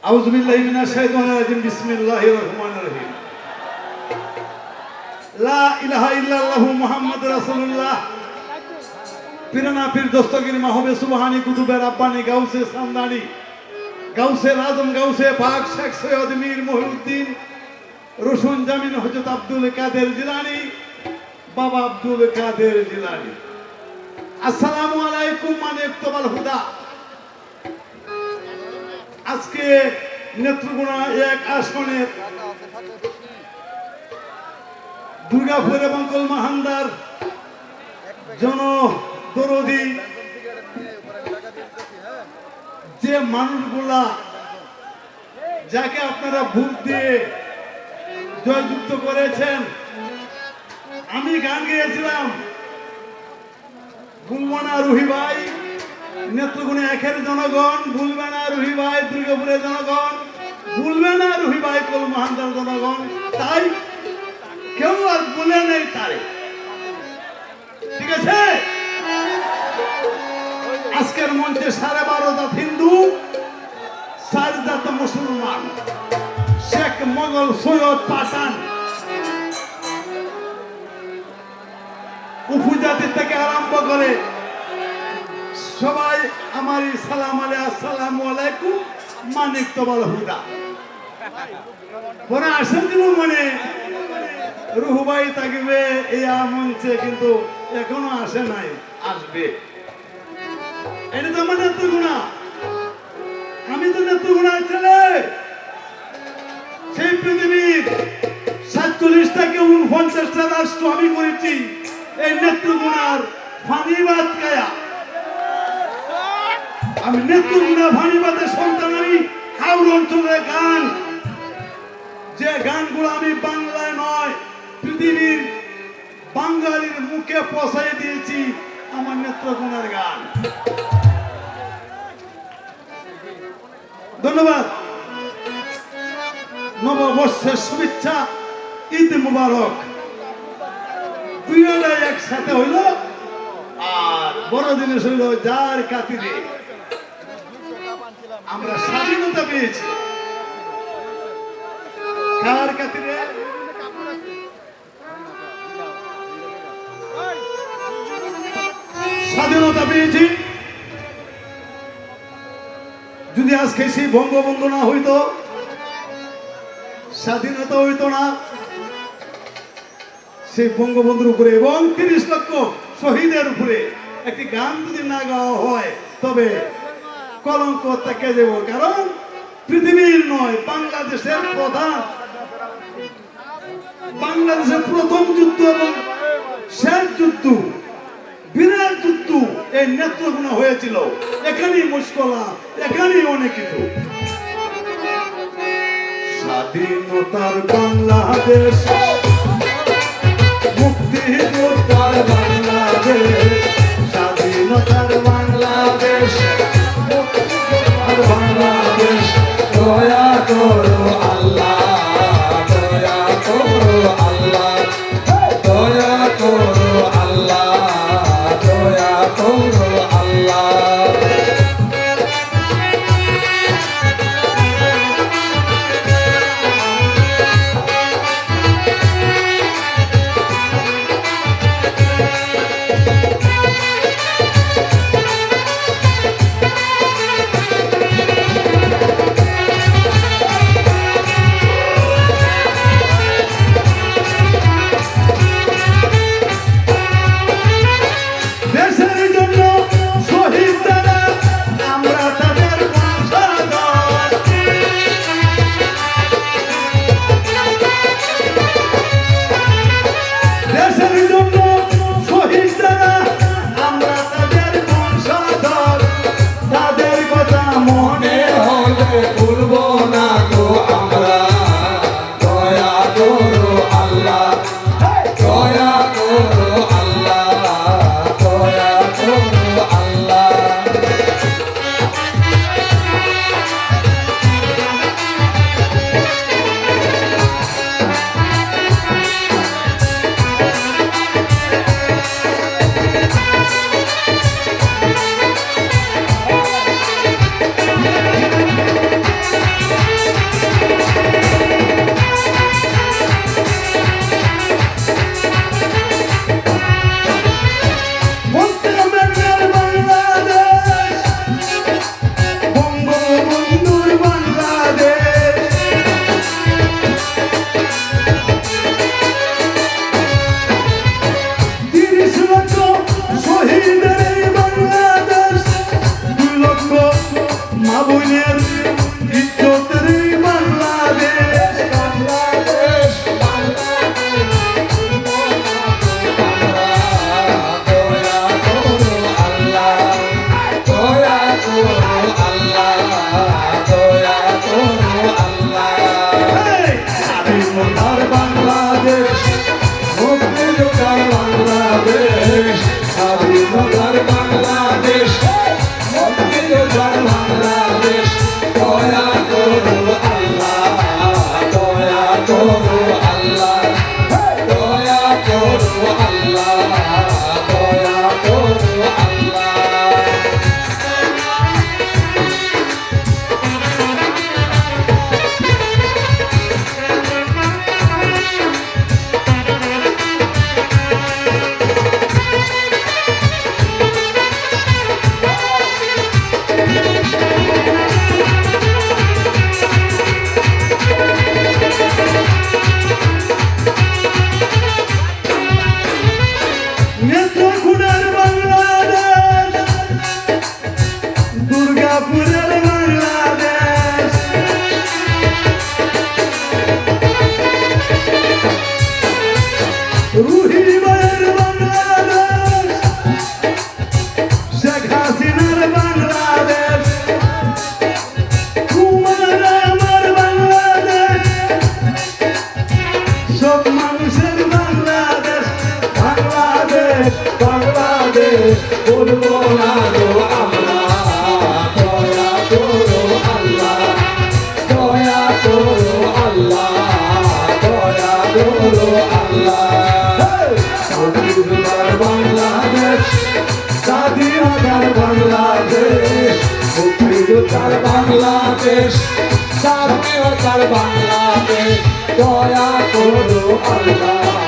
আউযু বিল্লাহি মিনাশ শাইতানির রাজিম বিসমিল্লাহির রহমানির রহিম লা ইলাহা ইল্লাল্লাহু মুহাম্মাদুর রাসূলুল্লাহ পিরানা পীর দস্তগীর মাহবে সুবহানী কুতুবে রাব্বানী গাউসে সামদানি গাউসে আজম গাউসে পাক শেখ সৈয়দ মীর মহিউদ্দিন রসুন জামিন হযরত আব্দুল কাদের জিলানী বাবা আব্দুল কাদের জিলানী। আসসালামু আলাইকুম মানে ইকতাবাল হুদা। আজকে নেত্রকোনা এক আসনের দুর্গাপুর এবং কলমাহান্দার জন দরদি যে মানুষগুলা যাকে আপনারা ভোট দিয়ে জয়যুক্ত করেছেন, আমি গান গেয়েছিলাম ভুলবো না রুহি ভাই, নেত্রকোনা একের জনগণ ভুলবে না রুহি ভাই, দুর্গাপুরের জনগণ ভুলবে না রুহি ভাই, কলমাহান্দার জনগণ তাই কেউ আর ভুলে নেই তারে। ঠিক আছে, আজকের মঞ্চে 12.5 হিন্দু 4 মুসলমান, শেখ মোগল সৈয়দ পাঠান উপজাতি থেকে আরম্ভ করে সবাই আমার সালাম আসসালামু আলাইকুম মানিক তবাল হুদা পরে আসেন জীবন মানে রুহুবাই থাকবে এই মঞ্চে, কিন্তু এখনো আসে নাই, আসবে। এটা তো আমার নেত্রকোনা, আমি তো নেত্রকোনার ছেলে। সেই পৃথিবীর 47 থেকে 49টা রাষ্ট্র আমি করেছি এই নেত্রকোনার ফানিবাদ কায়া। আমি নেত্রকোনা ফানিবাদের সন্তান। আমি হাওড় অঞ্চলের গান, যে গানগুলো আমি বাংলায় নয় পৃথিবীর বাঙালির মুখে পৌঁছাই দিয়েছি, আমার নেত্রকোনার গান। ধন্যবাদ। নববর্ষের শুভেচ্ছা, ঈদ মুবারক, দুইটা একসাথে হইল। আর বড় জিনিস হইল যার খাতিরে আমরা স্বাধীনতা পেয়েছি। কার খাতিরে? স্বাধীনতা পেয়েছি। যদি আজকে সেই বঙ্গবন্ধু না হইতো, স্বাধীনতা হইতো না। সেই বঙ্গবন্ধুর উপরে এবং 30 লক্ষ শহীদের উপরে একটি গান যদি না গাওয়া হয় তবে কলঙ্ক থেকে যাব। কারণ পৃথিবীর নয়, বাংলাদেশের বাংলাদেশের প্রথম যুদ্ধ এবং শেষ যুদ্ধ, বিরাট যুদ্ধ এই নেত্রকোনা হয়েছিল। এখানেই মুশকলা, এখানেই অনেক কিছু। স্বাধীনতার বাংলাদেশ, মুক্তিযোদ্ধার বাংলাদেশ, স্বাধীনতার বাংলাদেশ, মুক্তিযোদ্ধার বাংলাদেশ। দয়া করো আল্লাহ, দয়া করো আল্লাহ, দয়া করো আল্লাহ, দয়া করো আল্লাহ। যোদ্ধার বাংলাদেশ, মুক্তিযোদ্ধার বাংলাদেশ, দয়া করো আল্লাহ, দয়া করো আল্লাহ, দয়া করো আল্লাহ, দয়া করো আল্লাহ। নেত্রকোনার বাংলাদেশ, দুর্গাপুরের বাংলাদেশ, রুহিবাইয়ের বাংলাদেশ, শেখ হাসিনার বাংলাদেশ, তোমার আমার বাংলাদেশ, সব মানুষের বাংলাদেশ। বাংলাদেশ, বাংলাদেশ বলবো না গো আমরা, দয়া করো আল্লাহ, দয়া করো আল্লাহ, দয়া করো আল্লাহ। স্বাধীনতার বাংলাদেশ, স্বাধীনতার বাংলাদেশ, মুক্তিযোদ্ধার বাংলাদেশ, স্বাধীনতার বাংলাদেশ, দয়া করো আল্লাহ,